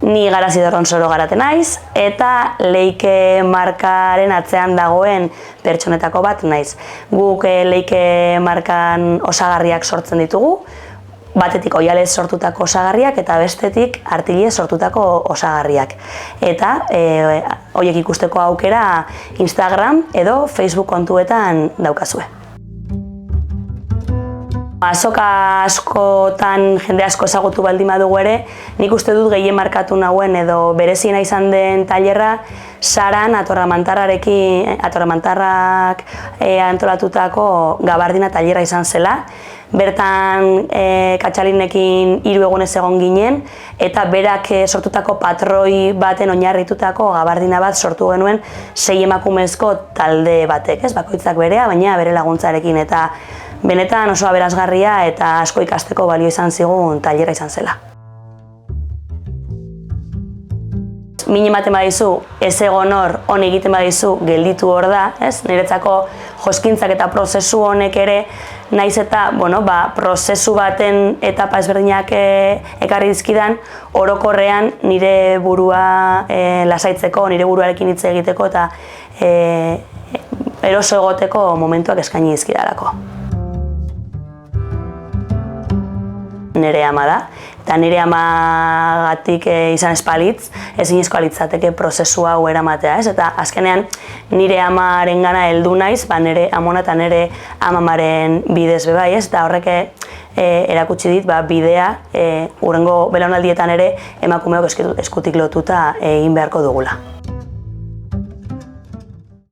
Ni Garazi Dorronsoro Garate naiz, eta Leike markaren atzean dagoen pertsonetako bat naiz. Guk Leike markan osagarriak sortzen ditugu, batetik oihalez sortutako osagarriak eta bestetik artilez sortutako osagarriak. Eta horiek ikusteko aukera Instagram edo Facebook kontuetan daukazue. Azoka askotan jende asko ezagutu baldin badugu ere, nik uste dut gehien markatu nauen edo bereziena izan den tailerra Saran Atorramantarrak antolatutako gabardina tailerra izan zela. Bertan Katxalinekin 3 egunez egon ginen eta berak sortutako patroi baten oinarritutako gabardina bat sortu genuen 6 emakumezko talde batek, bakoitzak berea, baina bere laguntzarekin, eta benetan oso aberasgarria eta asko ikasteko balio izan zigun tailerra izan zela. Min ematen badizu, ez egon hor, hon egiten badizu, gelditu hor da, niretzako joskintzak eta prozesu honek ere, naiz eta prozesu baten etapa ezberdinak ekarri dizkidan, orokorrean nire burua lasaitzeko, nire buruarekin hitz egiteko eta eroso egoteko momentuak eskaini dizkidalako. Nire ama da, eta nire amagatik izan espalitz, ezinezkoa litzateke prozesu hau eramatea, eta azkenean nire amaren gana heldu naiz, nire amona eta nire amamaren bidez bebai, eta horrek erakutsi dit bidea hurrengo belaunaldietan ere emakumeok eskutik lotuta egin beharko dugula.